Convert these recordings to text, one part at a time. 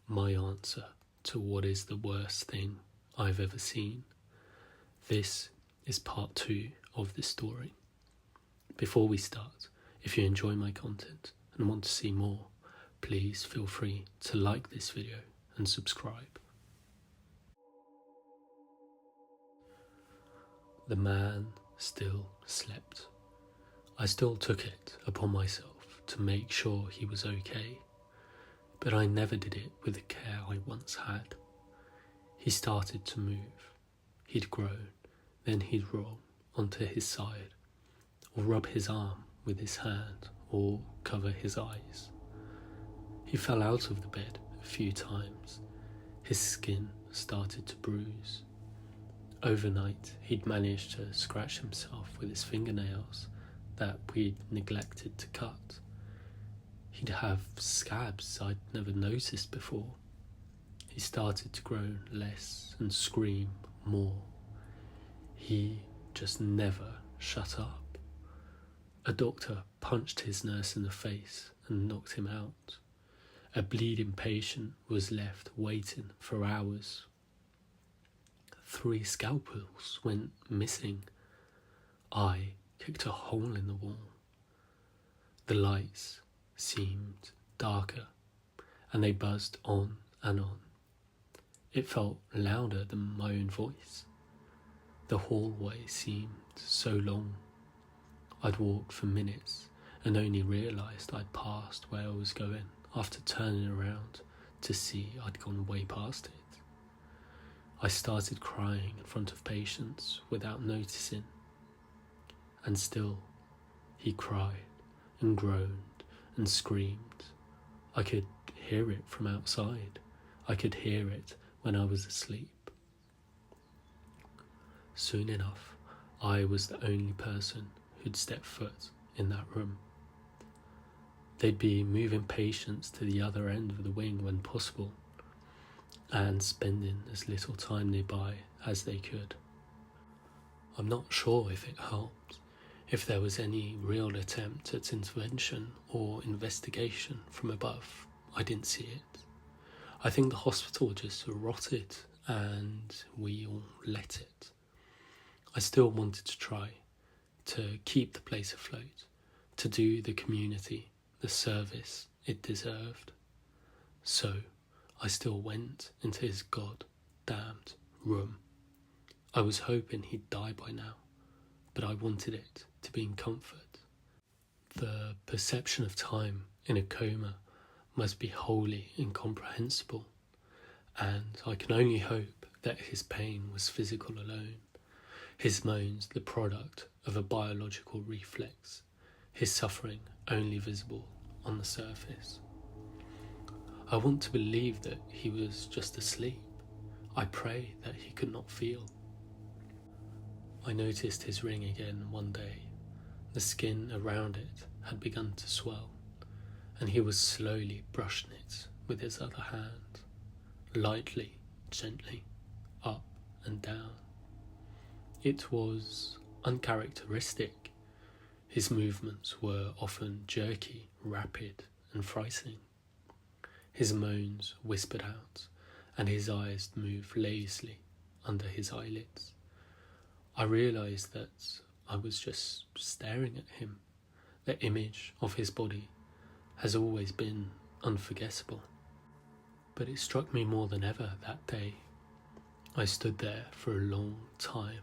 my answer to what is the worst thing I've ever seen. This is part 2 of this story. Before we start, if you enjoy my content and want to see more, please feel free to like this video and subscribe. The man still slept. I still took it upon myself to make sure he was okay, but I never did it with the care I once had. He started to move. He'd groan, then he'd roll onto his side, or rub his arm with his hand, or cover his eyes. He fell out of the bed a few times. His skin started to bruise. Overnight, he'd managed to scratch himself with his fingernails that we'd neglected to cut. He'd have scabs I'd never noticed before. He started to groan less and scream more. He just never shut up. A doctor punched his nurse in the face and knocked him out. A bleeding patient was left waiting for hours. 3 scalpels went missing. I kicked a hole in the wall. The lights seemed darker, and they buzzed on and on. It felt louder than my own voice. The hallway seemed so long. I'd walked for minutes and only realised I'd passed where I was going after turning around to see I'd gone way past it. I started crying in front of patients without noticing, and still he cried and groaned and screamed. I could hear it from outside. I could hear it when I was asleep. Soon enough, I was the only person who'd stepped foot in that room. They'd be moving patients to the other end of the wing when possible, and spending as little time nearby as they could. I'm not sure if it helped, if there was any real attempt at intervention or investigation from above. I didn't see it. I think the hospital just rotted and we all let it. I still wanted to try to keep the place afloat, to do the community the service it deserved. So I still went into his god-damned room. I was hoping he'd die by now, but I wanted it to be in comfort. The perception of time in a coma must be wholly incomprehensible, and I can only hope that his pain was physical alone, his moans the product of a biological reflex, his suffering only visible on the surface. I want to believe that he was just asleep. I pray that he could not feel. I noticed his ring again one day. The skin around it had begun to swell, and he was slowly brushing it with his other hand, lightly, gently, up and down. It was uncharacteristic. His movements were often jerky, rapid, and frightening. His moans whispered out, and his eyes moved lazily under his eyelids. I realised that I was just staring at him. The image of his body has always been unforgettable. But it struck me more than ever that day. I stood there for a long time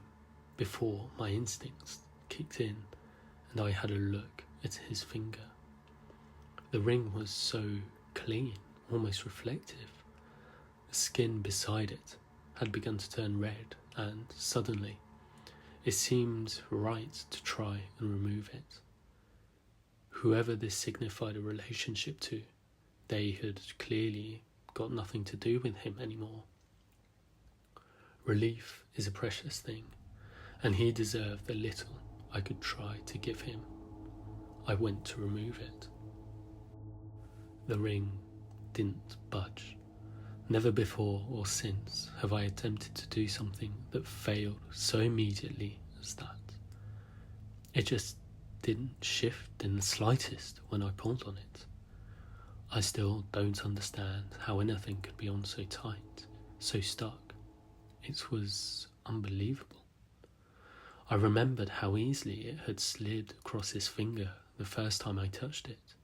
before my instincts kicked in and I had a look at his finger. The ring was so clean, almost reflective. The skin beside it had begun to turn red, and suddenly it seemed right to try and remove it. Whoever this signified a relationship to, they had clearly got nothing to do with him anymore. Relief is a precious thing, and he deserved the little I could try to give him. I went to remove it. The ring didn't budge. Never before or since have I attempted to do something that failed so immediately as that. It just didn't shift in the slightest when I pulled on it. I still don't understand how anything could be on so tight, so stuck. It was unbelievable. I remembered how easily it had slid across his finger the first time I touched it.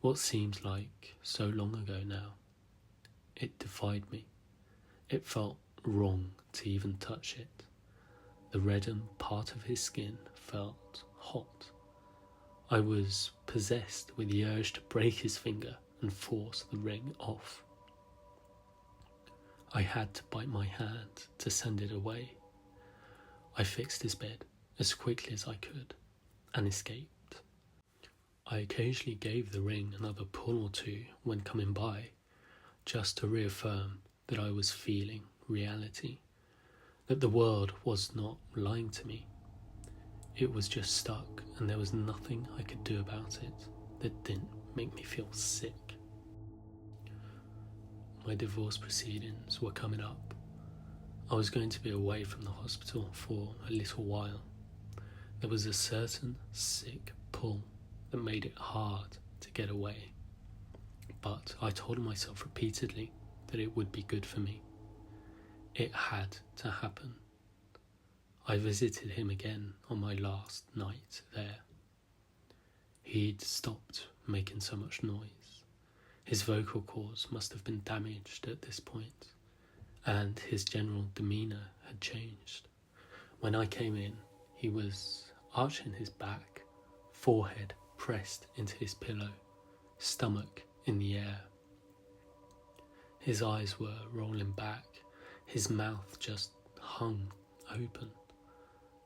What seems like so long ago now. It defied me. It felt wrong to even touch it. The reddened part of his skin felt hot. I was possessed with the urge to break his finger and force the ring off. I had to bite my hand to send it away. I fixed his bed as quickly as I could and escaped. I occasionally gave the ring another pull or two when coming by, just to reaffirm that I was feeling reality, that the world was not lying to me. It was just stuck and there was nothing I could do about it that didn't make me feel sick. My divorce proceedings were coming up. I was going to be away from the hospital for a little while. There was a certain sick pull that made it hard to get away. But I told myself repeatedly that it would be good for me. It had to happen. I visited him again on my last night there. He'd stopped making so much noise. His vocal cords must have been damaged at this point, and his general demeanour had changed. When I came in, he was arching his back, forehead pressed into his pillow, stomach in the air. His eyes were rolling back, his mouth just hung open.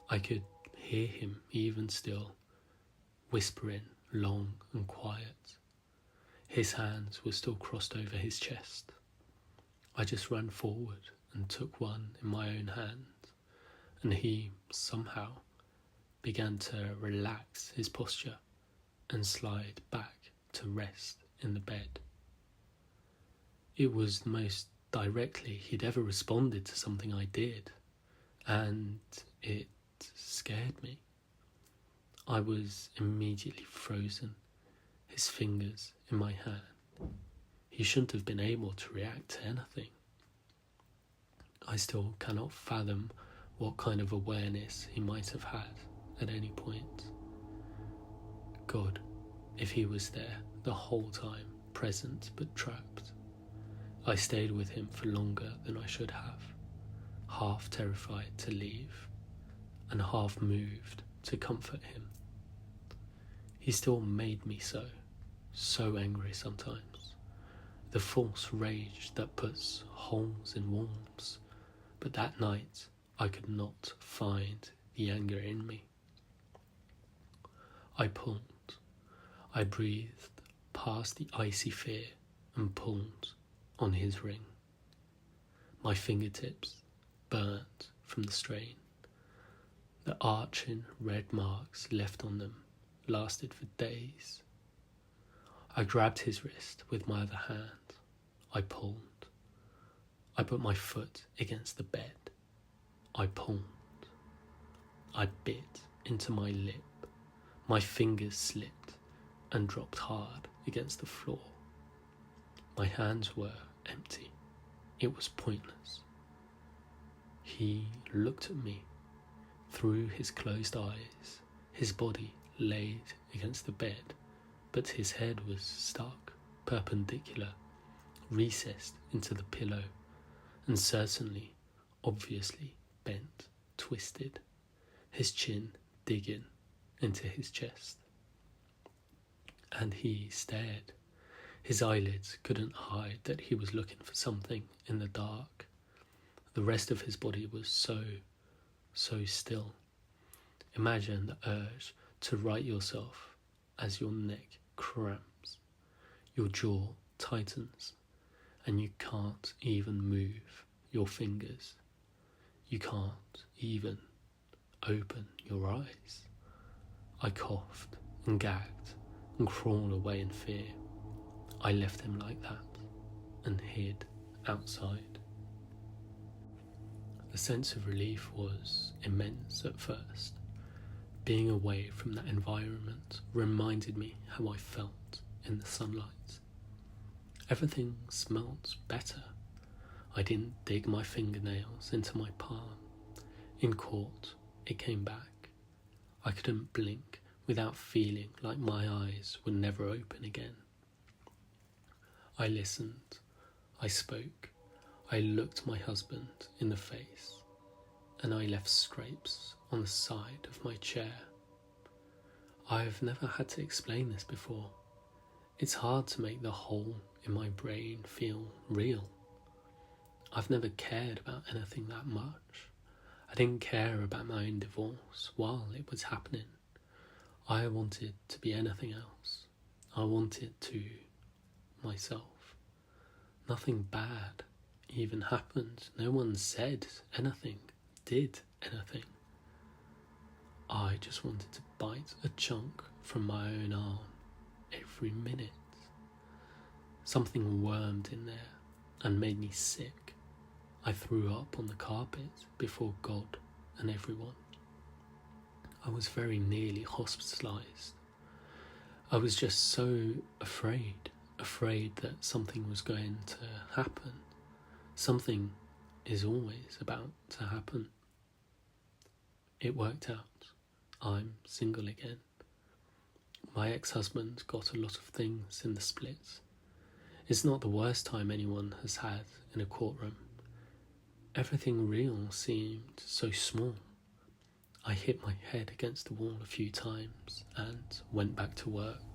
I could hear him even still, whispering long and quiet. His hands were still crossed over his chest. I just ran forward and took one in my own hand, and he somehow began to relax his posture and slide back to rest in the bed. It was the most directly he'd ever responded to something I did, and it scared me. I was immediately frozen, his fingers in my hand. He shouldn't have been able to react to anything. I still cannot fathom what kind of awareness he might have had at any point. God, if he was there the whole time, present but trapped. I stayed with him for longer than I should have, half terrified to leave, and half moved to comfort him. He still made me so angry sometimes. The false rage that puts holes in walls, but that night I could not find the anger in me. I pulled. I breathed past the icy fear and pulled on his ring. My fingertips burnt from the strain. The arching red marks left on them lasted for days. I grabbed his wrist with my other hand. I pulled. I put my foot against the bed. I pulled. I bit into my lip. My fingers slipped and dropped hard against the floor. My hands were empty. It was pointless. He looked at me through his closed eyes. His body laid against the bed, but his head was stuck, perpendicular, recessed into the pillow, and certainly, obviously bent, twisted, his chin digging into his chest. And he stared. His eyelids couldn't hide that he was looking for something in the dark. The rest of his body was so still. Imagine the urge to right yourself as your neck cramps, your jaw tightens, and you can't even move your fingers. You can't even open your eyes. I coughed and gagged and crawled away in fear. I left him like that and hid outside. The sense of relief was immense at first. Being away from that environment reminded me how I felt in the sunlight. Everything smelt better. I didn't dig my fingernails into my palm. In court, it came back. I couldn't blink without feeling like my eyes would never open again. I listened. I spoke. I looked my husband in the face, and I left scrapes on the side of my chair. I've never had to explain this before. It's hard to make the hole in my brain feel real. I've never cared about anything that much. I didn't care about my own divorce while it was happening. I wanted to be anything else. I wanted to myself. Nothing bad even happened. No one said anything, did anything. I just wanted to bite a chunk from my own arm every minute. Something wormed in there and made me sick. I threw up on the carpet before God and everyone. I was very nearly hospitalised. I was just so afraid that something was going to happen. Something is always about to happen. It worked out. I'm single again. My ex-husband got a lot of things in the split. It's not the worst time anyone has had in a courtroom. Everything real seemed so small. I hit my head against the wall a few times and went back to work.